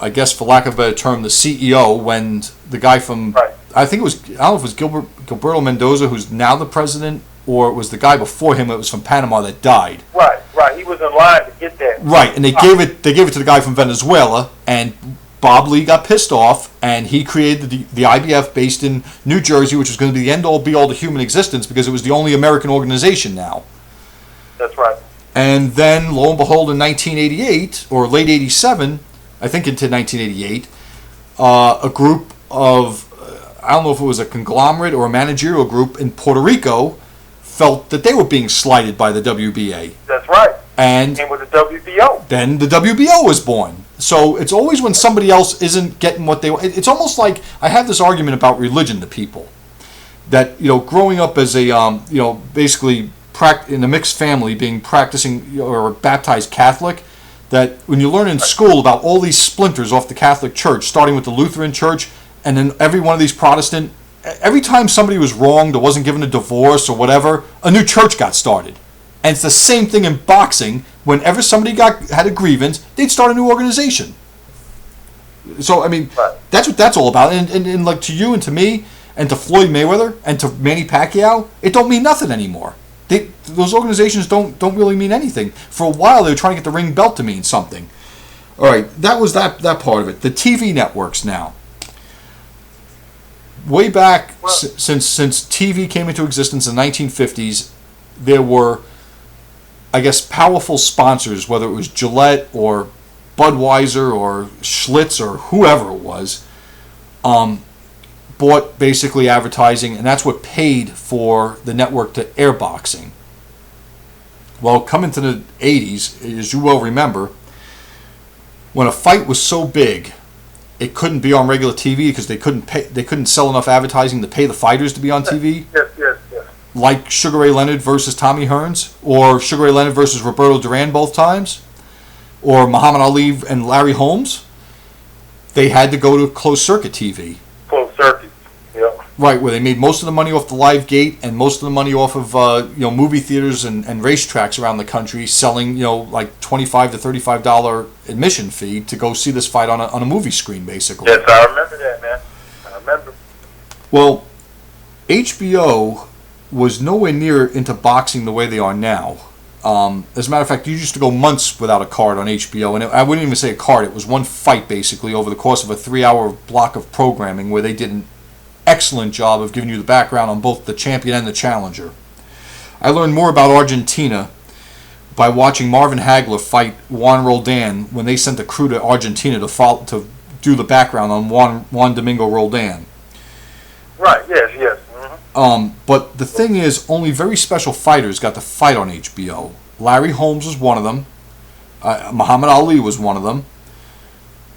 I guess for lack of a better term, the CEO when the guy from, I think it was, I don't know if it was Gilberto Mendoza, who's now the president, or it was the guy before him that was from Panama that died. Right. He was in line to get that. Right, and they gave it to the guy from Venezuela, and Bob Lee got pissed off, and he created the IBF based in New Jersey, which was going to be the end-all, be-all to human existence because it was the only American organization now. That's right. And then, lo and behold, in 1988, or late 87, I think into 1988, a group of, I don't know if it was a conglomerate or a managerial group in Puerto Rico, felt that they were being slighted by the WBA. That's right. And with the WBO. Then the WBO was born. So it's always when somebody else isn't getting what they want. It's almost like I have this argument about religion to people. That, growing up as a, basically in a mixed family, being practicing or baptized Catholic, that when you learn in school about all these splinters off the Catholic Church, starting with the Lutheran Church, and then every one of these Protestant, every time somebody was wronged or wasn't given a divorce or whatever, a new church got started. And it's the same thing in boxing. Whenever somebody had a grievance, they'd start a new organization. So, I mean, that's what that's all about. And like to you and to me and to Floyd Mayweather and to Manny Pacquiao, it don't mean nothing anymore. Those organizations don't really mean anything. For a while, they were trying to get the ring belt to mean something. All right, that was that part of it. The TV networks now. Way back, since TV came into existence in the 1950s, there were I guess, powerful sponsors, whether it was Gillette or Budweiser or Schlitz or whoever it was, bought basically advertising, and that's what paid for the network to air boxing. Well, coming to the 80s, as you well remember, when a fight was so big, it couldn't be on regular TV because they couldn't sell enough advertising to pay the fighters to be on TV. Yes. Like Sugar Ray Leonard versus Tommy Hearns, or Sugar Ray Leonard versus Roberto Duran both times, or Muhammad Ali and Larry Holmes. They had to go to closed circuit TV. Closed circuit, yeah. Right, where they made most of the money off the live gate and most of the money off of movie theaters and racetracks around the country, selling like $25 to $35 admission fee to go see this fight on a movie screen, basically. Yes, I remember that, man. I remember. Well, HBO was nowhere near into boxing the way they are now. As a matter of fact, you used to go months without a card on HBO, and I wouldn't even say a card. It was one fight, basically, over the course of a 3-hour block of programming where they did an excellent job of giving you the background on both the champion and the challenger. I learned more about Argentina by watching Marvin Hagler fight Juan Roldan when they sent a crew to Argentina to do the background on Juan Domingo Roldan. Right, yes. But the thing is, only very special fighters got to fight on HBO. Larry Holmes was one of them. Muhammad Ali was one of them.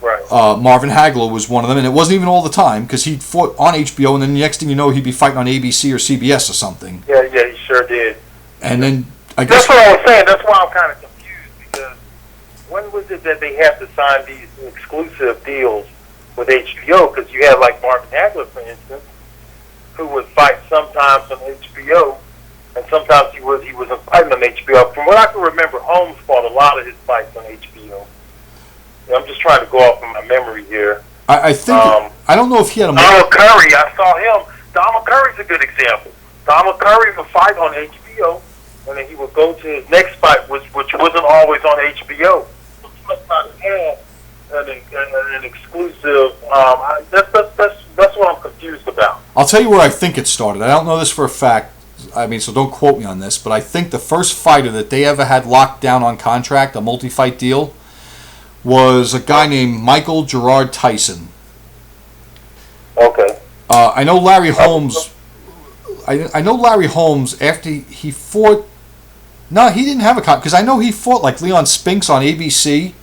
Right. Marvin Hagler was one of them, and it wasn't even all the time because he fought on HBO, and then the next thing you know, he'd be fighting on ABC or CBS or something. Yeah, he sure did. And then I guess that's what I was saying. That's why I'm kind of confused because when was it that they had to sign these exclusive deals with HBO? Because you had like Marvin Hagler, for instance, who would fight sometimes on HBO, and sometimes he wasn't fighting on HBO. From what I can remember, Holmes fought a lot of his fights on HBO. I'm just trying to go off of my memory here. I think I don't know if he had a Donald Curry. I saw him. Donald Curry's a good example. Donald Curry would fight on HBO, and then he would go to his next fight, which wasn't always on HBO. So he must not have an exclusive. That's what I'm confused about. I'll tell you where I think it started. I don't know this for a fact. I mean, so don't quote me on this, but I think the first fighter that they ever had locked down on contract, a multi-fight deal, was a guy named Michael Gerard Tyson. Okay. I know Larry Holmes. I know Larry Holmes after he fought. No, he didn't have a contract because I know he fought like Leon Spinks on ABC,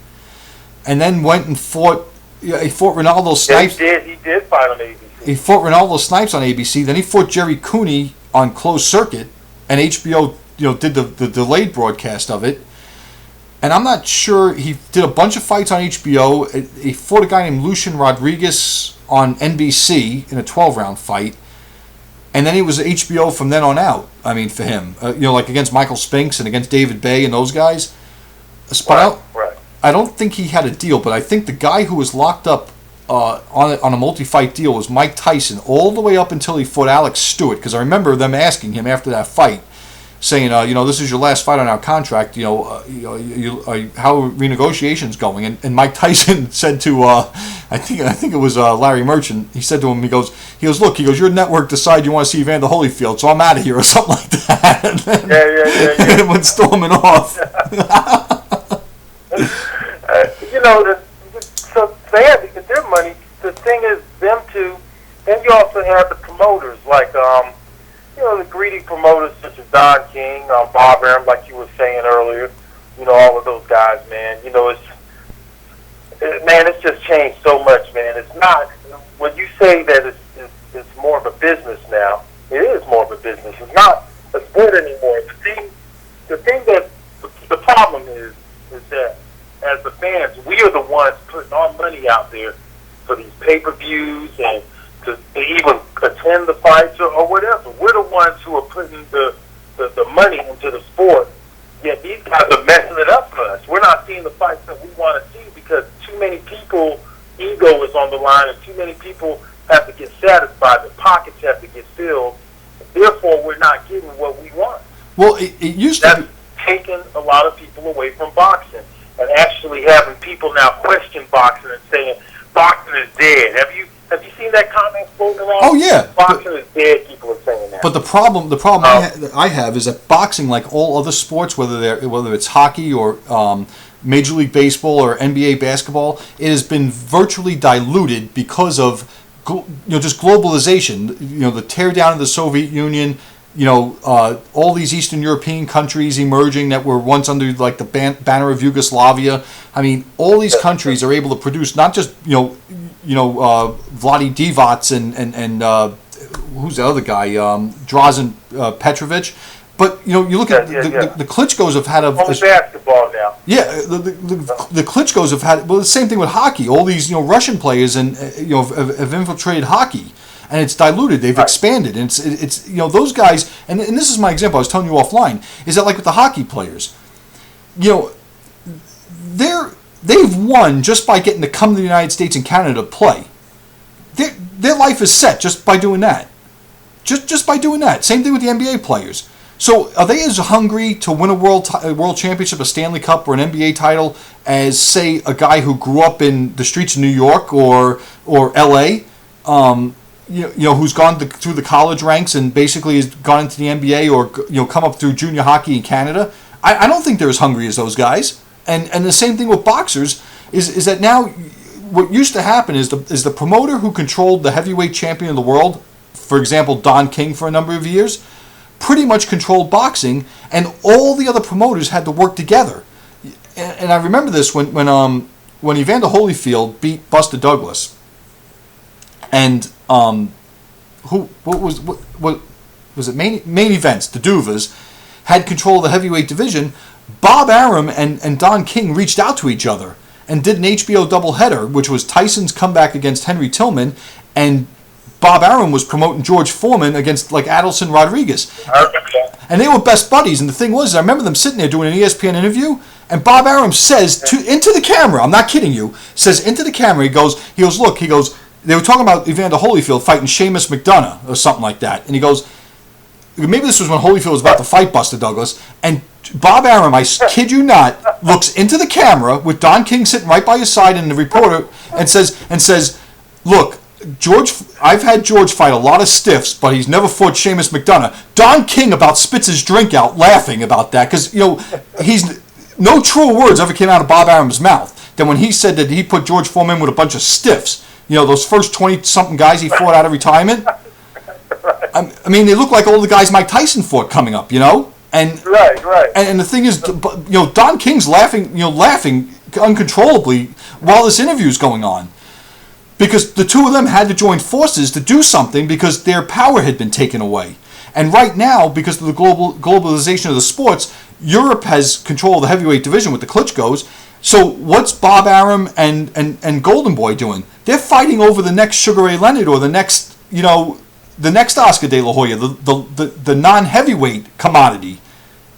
and then went and fought. He fought Ronaldo Snipes. Yeah, he did fight on ABC. He fought Ronaldo Snipes on ABC. Then he fought Jerry Cooney on closed circuit, and HBO did the delayed broadcast of it. And I'm not sure, he did a bunch of fights on HBO. He fought a guy named Lucian Rodriguez on NBC in a 12-round fight. And then he was HBO from then on out, I mean, for him. Like against Michael Spinks and against David Bay and those guys. Right. I don't think he had a deal, but I think the guy who was locked up on a multi-fight deal was Mike Tyson all the way up until he fought Alex Stewart. Because I remember them asking him after that fight, saying, this is your last fight on our contract. How are renegotiations going? And Mike Tyson said to, I think it was Larry Merchant. He said to him, he goes, look, your network decided you want to see Evander Holyfield, so I'm out of here or something like that. And then, yeah. And went storming off. So they had to get their money. The thing is, them two. Then you also have the promoters like the greedy promoters such as Don King, Bob Arum, like you were saying earlier. All of those guys, man. It's just changed so much, man. It's not when you say that it's more of a business now. It is more of a business. It's not a sport anymore. The thing that the problem is that as the fans, we are the ones putting our money out there for these pay-per-views and to even attend the fights or whatever. We're the ones who are putting the money into the sport. Yet these guys are messing it up for us. We're not seeing the fights that we want to see because too many people, ego is on the line, and too many people have to get satisfied. The pockets have to get filled. Therefore, we're not getting what we want. Well, it used to be. That's taken a lot of people away from boxing and actually having people now question boxing and saying boxing is dead. Have you seen that comment floating around? Oh yeah, Boxing is dead. People are saying that. But the problem I have is that boxing, like all other sports, whether it's hockey or Major League Baseball or NBA basketball, it has been virtually diluted because of just globalization. The teardown of the Soviet Union. All these Eastern European countries emerging that were once under like the banner of Yugoslavia. I mean, all these countries are able to produce not just Vlade Divac and who's the other guy, Drazen Petrovic. But you look at the Klitschko's have had basketball now. Yeah, the Klitschko's have had the same thing with hockey. All these Russian players and have infiltrated hockey, and it's diluted. They've expanded, and it's those guys. And this is my example. I was telling you offline. Is that like with the hockey players? They've won just by getting to come to the United States and Canada to play. Their life is set just by doing that. Just by doing that. Same thing with the NBA players. So are they as hungry to win a world championship, a Stanley Cup, or an NBA title as, say, a guy who grew up in the streets of New York or L.A., who's gone through the college ranks and basically has gone into the NBA or come up through junior hockey in Canada? I don't think they're as hungry as those guys. And the same thing with boxers is that now what used to happen is the promoter who controlled the heavyweight champion of the world, for example, Don King for a number of years, pretty much controlled boxing, and all the other promoters had to work together. And I remember this when Evander Holyfield beat Buster Douglas, and what was it? Main Events, the Duvas, had control of the heavyweight division. Bob Arum and Don King reached out to each other and did an HBO doubleheader, which was Tyson's comeback against Henry Tillman, and Bob Arum was promoting George Foreman against like Adelson Rodriguez. And they were best buddies. And the thing was, I remember them sitting there doing an ESPN interview, and Bob Arum says into the camera, I'm not kidding you, says into the camera, he goes, look, they were talking about Evander Holyfield fighting Seamus McDonough or something like that. And he goes, maybe this was when Holyfield was about to fight Buster Douglas, and Bob Arum, I kid you not, looks into the camera with Don King sitting right by his side and the reporter and says, look, I've had George fight a lot of stiffs, but he's never fought Seamus McDonough. Don King about spits his drink out laughing about that because, he's no truer words ever came out of Bob Arum's mouth than when he said that he put George Foreman with a bunch of stiffs. Those first 20-something guys he fought out of retirement. I mean, they look like all the guys Mike Tyson fought coming up, And right. And the thing is, Don King's laughing uncontrollably while this interview is going on. Because the two of them had to join forces to do something because their power had been taken away. And right now, because of the globalization of the sports, Europe has control of the heavyweight division with the Klitschko's. So what's Bob Arum and Golden Boy doing? They're fighting over the next Sugar Ray Leonard or the next Oscar De La Hoya, the non-heavyweight commodity.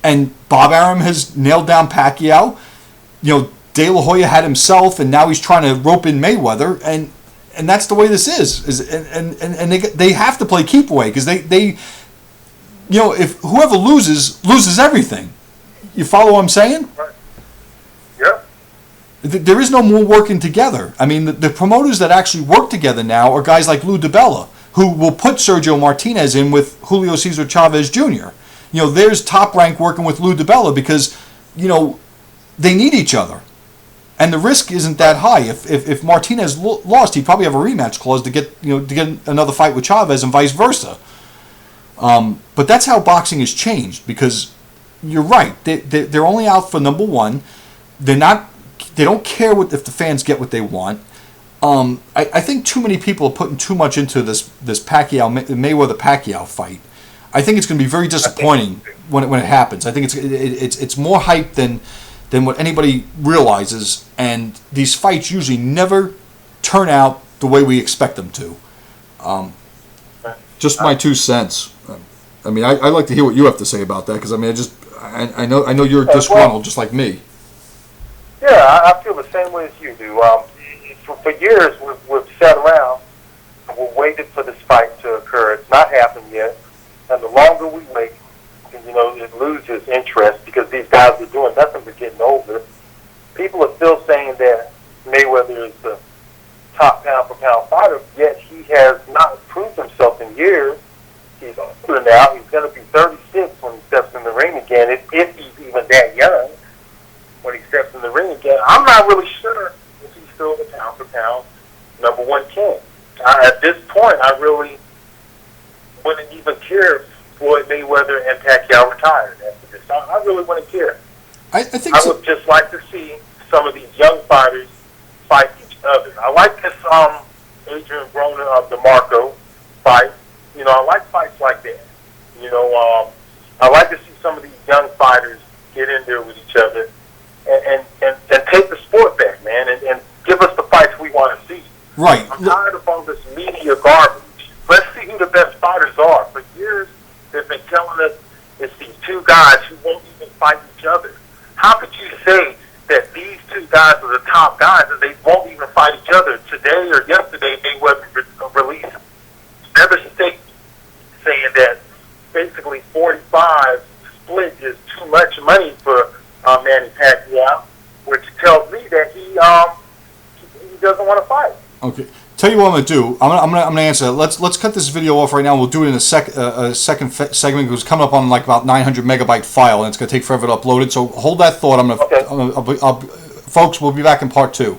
And Bob Arum has nailed down Pacquiao. De La Hoya had himself, and now he's trying to rope in Mayweather. And that's the way this is. And they have to play keep away because they if whoever loses everything. You follow what I'm saying? Right. Yeah. There is no more working together. I mean, the promoters that actually work together now are guys like Lou DiBella, who will put Sergio Martinez in with Julio Cesar Chavez Jr. There's Top Rank working with Lou DiBella because, they need each other. And the risk isn't that high. If Martinez lost, he'd probably have a rematch clause to get another fight with Chavez and vice versa. But that's how boxing has changed because you're right. They're only out for number one. They don't care if the fans get what they want. I think too many people are putting too much into this Mayweather-Pacquiao fight. I think it's going to be very disappointing when it happens. I think it's more hype than what anybody realizes, and these fights usually never turn out the way we expect them to. Just my 2 cents. I mean, I'd like to hear what you have to say about that because I know you're disgruntled just like me. Yeah, I feel the same way as you do. For years, we've sat around and we're waiting for this fight to occur. It's not happened yet, and the longer we wait, it loses interest because these guys are doing nothing but getting older. People are still saying that Mayweather is the top pound-for-pound fighter, yet he has not proved himself in years. He's older now. He's going to be 36 when he steps in the ring again, if he's even that young when he steps in the ring again. I'm not really sure if he's still the pound-for-pound number one king. At this point, I really wouldn't even care if Floyd Mayweather and Pacquiao retired after this. I really wouldn't care. I think I would just like to see some of these young fighters fight each other. I like this Adrian Broner DeMarco fight. You know, I like fights like that. You know, I like to see some of these young fighters get in there with each other and take the sport back, man, and give us the fights we want to see. right. I'm tired of all this media garbage. Let's see who the best fighters are. For years, they've been telling us it's these two guys who won't even fight each other. How could you say that these two guys are the top guys and they won't even fight each other? Today or yesterday, Mayweather released another statement saying that basically 45 split is too much money for Manny Pacquiao, which tells me that he doesn't want to fight. Okay. Tell you what I'm gonna do. I'm gonna answer that. Let's cut this video off right now. We'll do it in a second segment because it's coming up on like about 900 megabyte file and it's gonna take forever to upload it. So hold that thought. Okay. Folks, we'll be back in part 2.